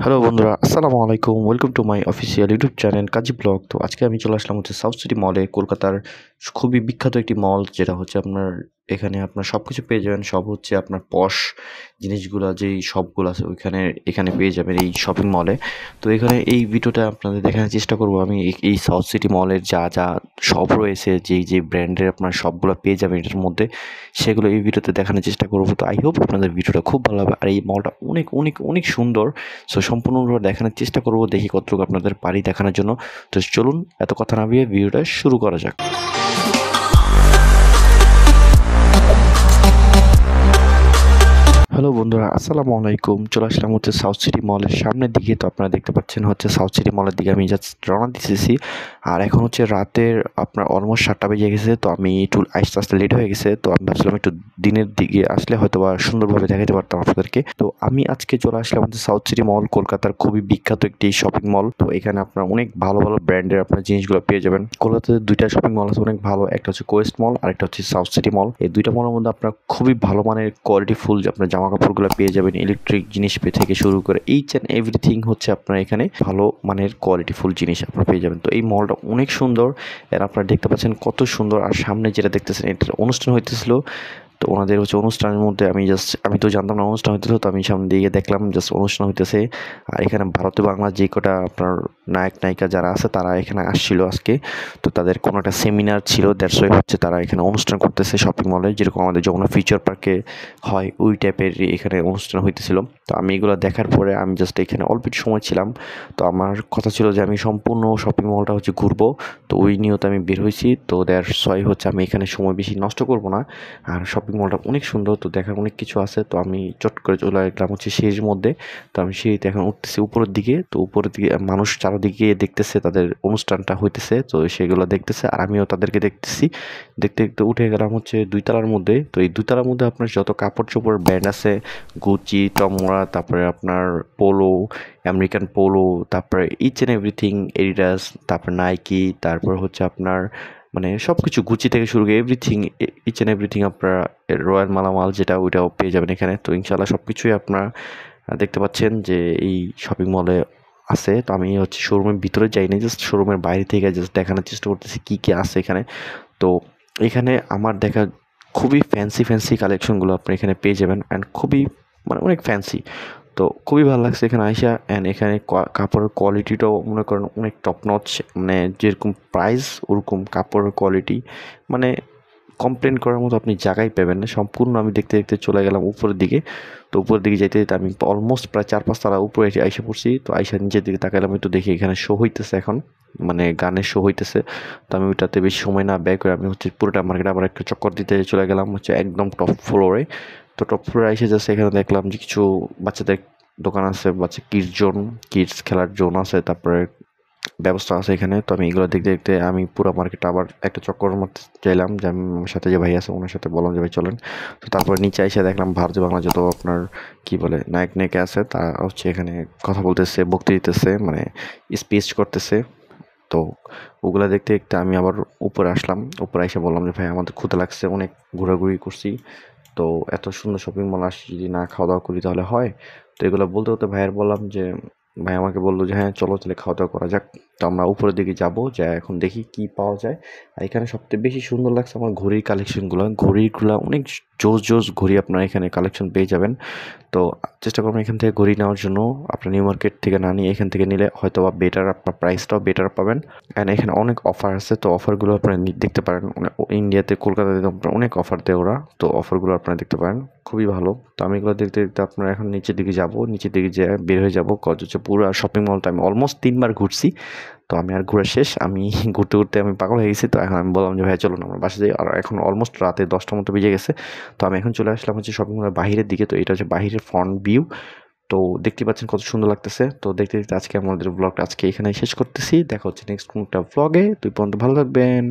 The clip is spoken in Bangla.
হ্যালো বন্ধুরা, আসসালামু আলাইকুম। Welcome to my official YouTube channel Kazi blog. তো আজকে আমি চলে আসলাম হচ্ছে সাউথ সিটি মলে, কলকাতার খুবই বিখ্যাত একটি মল, যেটা হচ্ছে আপনার এখানে আপনার সব কিছু পেয়ে যাবেন। সব হচ্ছে আপনার পশ জিনিসগুলা যেই শপগুলো আছে এখানে পেয়ে যাবেন এই শপিং মলে। তো এখানে এই ভিডিওটা আপনাদের দেখানোর চেষ্টা করব আমি এই সাউথ সিটি মলের যা যা শপ রয়েছে, যেই ব্র্যান্ডের আপনার সবগুলো পেয়ে যাবেন এটার মধ্যে, সেগুলো এই ভিডিওতে দেখানোর চেষ্টা করব। তো আই হোপ আপনাদের ভিডিওটা খুব ভালো হবে। আর এই মলটা অনেক অনেক অনেক সুন্দর। সো সম্পূর্ণভাবে দেখানোর চেষ্টা করব, দেখি কতটুকু আপনাদের পারি দেখানোর জন্য। তো চলুন এত কথা না বাড়িয়ে ভিডিওটা শুরু করা যাক। হ্যালো বন্ধুরা, আসসালামু আলাইকুম। চলে আসলাম হচ্ছে সাউথ সিটি মলের সামনের দিকে। তো আপনারা দেখতে পাচ্ছেন হচ্ছে সাউথ সিটি মলের দিকে আমি জাস্ট রওনা দিতেছি। আর এখন হচ্ছে রাতের আপনার অলমোস্ট 7টা বেজে গেছে। তো আমি একটু আস্তে আস্তে লেট হয়ে গেছে। তো আমি ভাবছিলাম একটু দিনের দিকে আসলে হয়তো বা সুন্দরভাবে দেখাতে পারতাম আপনাদেরকে। তো আমি আজকে চলে আসলাম হচ্ছে সাউথ সিটি মল, কলকাতার খুবই বিখ্যাত একটি শপিং মল। তো এখানে আপনার অনেক ভালো ভালো ব্র্যান্ডের আপনার জিনিসগুলো পেয়ে যাবেন। কলকাতাতে দুইটা শপিং মল আছে অনেক ভালো, একটা হচ্ছে কোয়েস্ট মল আর একটা হচ্ছে সাউথ সিটি মল। এই দুইটা মলের মধ্যে আপনার খুবই ভালো মানের কোয়ালিটি ফুল আপনার জামা কাপড়গুলো পেয়ে যাবেন। ইলেকট্রিক জিনিস থেকে শুরু করে এইচ অ্যান্ড এভরিথিং হচ্ছে আপনার এখানে ভালো মানের কোয়ালিটি ফুল জিনিস আপনারা পেয়ে যাবেন। তো এই মলটা অনেক সুন্দর, আর আপনারা দেখতে পাচ্ছেন কত সুন্দর। আর সামনে যেটা দেখতেছেন, এটার অনুষ্ঠান হইতেছিল। তো ওনাদের হচ্ছে অনুষ্ঠানের মধ্যে আমি তো জানতাম না অনুষ্ঠান হইতেছিল। তো আমি সামনে দিয়ে দেখলাম জাস্ট অনুষ্ঠান হইতেছে। আর এখানে ভারতে বাংলা যে কটা আপনার নায়ক নায়িকা যারা আছে তারা এখানে আসছিল আজকে। তো তাদের কোনো একটা সেমিনার ছিল, দ্যাটস ওয়াই হচ্ছে তারা এখানে অনুষ্ঠান করতেছে শপিং মলে, যেরকম আমাদের যমুনা ফিউচার পার্কে হয় ওই টাইপের এখানে অনুষ্ঠান হইতেছিল। তো আমি এগুলো দেখার পরে আমি জাস্ট এখানে অল্প একটু সময় ছিলাম। তো আমার কথা ছিল যে আমি সম্পূর্ণ শপিং মলটা হচ্ছে ঘুরবো। তো ওই নিয়তে আমি বের হয়েছি। তো দ্যাটস ওয়াই হচ্ছে আমি এখানে সময় বেশি নষ্ট করব না। আর শপিং মলটা অনেক সুন্দর, তো দেখার অনেক কিছু আছে। তো আমি চট করে চলে আসলাম হচ্ছে সিঁড়ির মধ্যে। তো আমি সিঁড়িতে এখন উঠতেছি উপরের দিকে। তো উপরের দিকে মানুষ চারদিকে দেখতেছে, তাদের অনুষ্ঠানটা হইতেছে, তো সেগুলো দেখতেছে আর আমিও তাদেরকে দেখতেছি। দেখতে দেখতে উঠে গেলাম হচ্ছে 2 তলার মধ্যে। তো এই 2 তলার মধ্যে আপনার যত কাপড় চোপড় ব্র্যান্ড আছে, গুচি, টমরা, তারপরে আপনার পোলো, আমেরিকান পোলো, তারপরে ইচ অ্যান্ড এভরিথিং, এডিডাস, তারপর নাইকি, তারপর হচ্ছে আপনার মানে সব কিছু গুচি থেকে শুরু করে এভরিথিং, ইচ অ্যান্ড এভরিথিং আপনারা রয়্যাল মালামাল যেটা ওইটাও পেয়ে যাবেন এখানে। তো ইনশাল্লাহ সব কিছুই আপনারা দেখতে পাচ্ছেন যে এই শপিং মলে আছে। তো আমি হচ্ছে শোরুমের ভিতরে যাইনি, জাস্ট শোরুমের বাইরে থেকে জাস্ট দেখানোর চেষ্টা করতেছি কী কী আছে এখানে। তো এখানে আমার দেখা খুবই ফ্যান্সি ফ্যান্সি কালেকশনগুলো আপনি এখানে পেয়ে যাবেন, অ্যান্ড খুবই মানে অনেক ফ্যান্সি। তো খুবই ভালো লাগছে এখানে আইসা। অ্যান্ড এখানে কাপড়ের কোয়ালিটিটাও মনে করেন অনেক টপ নচ। মানে যেরকম প্রাইস ওরকম কাপড়ের কোয়ালিটি, মানে কমপ্লেন করার মতো আপনি জায়গায় পাবেন না। সম্পূর্ণ আমি দেখতে দেখতে চলে গেলাম উপরের দিকে। তো উপরের দিকে যেতে যেতে আমি অলমোস্ট প্রায় 4-5 তলা উপরে আইসা পড়ছি। তো আইসা নিচের দিকে তাকাইলাম, একটু দেখি এখানে শো হইতেছে এখন, মানে গানের শো হইতেছে। তো আমি ওইটাতে বেশি সময় না ব্যয় করে আমি হচ্ছে পুরোটা মার্কেট আবার একটা চক্কর দিতে চলে গেলাম হচ্ছে একদম টপ ফ্লোরে। তো টপ ফ্লোরে এসে জাস্ট এখানে দেখলাম যে কিছু বাচ্চাদের দোকান আছে, বাচ্চা কিডস খেলার জোন আছে, তারপরে ব্যবস্থা আছে এখানে। তো আমি এগুলো দেখতে দেখতে আমি পুরো মার্কেটটা আবার একটা চক্কর মারতে চাইলাম, যে আমি আমার সাথে যে ভাই আছে ওনার সাথে বললাম যে ভাই চলেন। তো তারপরে নিচে এসে দেখলাম ভারতীয় বাংলা যত আপনার কি বলে নায়ক নায়িকা আছে তারা হচ্ছে এখানে কথা বলতেছে, বক্তৃতা দিতেছে, মানে স্পিচ করতেছে। তো ওগুলা দেখতে দেখতে আমি আবার উপরে আসলাম। উপরে এসে বললাম যে ভাই আমাদের ক্ষুধা লাগছে, অনেক ঘোরাঘুরি করছি। তো এত সুন্দর শপিং মল আসছি, যদি না খাওয়া দাওয়া করি তাহলে হয়? তো এগুলো বলতে বলতে ভাইয়ের বললাম যে, ভাই আমাকে বললো যে হ্যাঁ চলো তাহলে খাওয়া দাওয়া করা যাক। তো আমরা উপরের দিকে যাবো, যা এখন দেখি কি পাওয়া যায়। আর এখানে সবথেকে বেশি সুন্দর লাগছে আমার ঘড়ির কালেকশনগুলো। ঘড়িগুলো অনেক জোস জোস ঘড়ি আপনারা এখানে কালেকশন পেয়ে যাবেন। তো চেষ্টা করবেন এখান থেকে ঘড়ি নেওয়ার জন্য। আপনার নিউ মার্কেট থেকে না নিয়ে এখান থেকে নিলে হয়তো বা বেটার, আপনার প্রাইসটাও বেটার পাবেন। অ্যান্ড এখানে অনেক অফার আছে। তো অফারগুলো আপনারা দেখতে পারেন। ইন্ডিয়াতে, কলকাতাতে তো আপনার অনেক অফার দেয় ওরা। তো অফারগুলো আপনারা দেখতে পারেন, খুবই ভালো। তো আমি এগুলো দেখতে দেখতে আপনারা এখন নিচের দিকে যাবো, নিচের দিকে যেয়ে বের হয়ে যাবো। কজ হচ্ছে পুরো শপিং মলটা আমি অলমোস্ট 3বার ঘুরছি। তো আমি আর ঘোরা শেষ। আমি ঘুরতে ঘুরতে আমি পাগল হয়ে গেছি। তো এখন আমি বললাম যে ভাই চলুন আমরা বাসা যাই। আর এখন অলমোস্ট রাতে 10টার মতো বেজে গেছে। তো আমি এখন চলে আসলাম হচ্ছে শপিং মলের বাহিরের দিকে। তো এটা হচ্ছে বাহিরের ফ্রন্ট ভিউ। তো দেখতে পাচ্ছেন কত সুন্দর লাগতেছে। তো দেখতে দেখতে আজকে আমাদের ব্লগটা আজকে এখানে শেষ করতেছি। দেখা হচ্ছে নেক্সট কোনটা ব্লগে। তুই পর্যন্ত ভালো থাকবেন।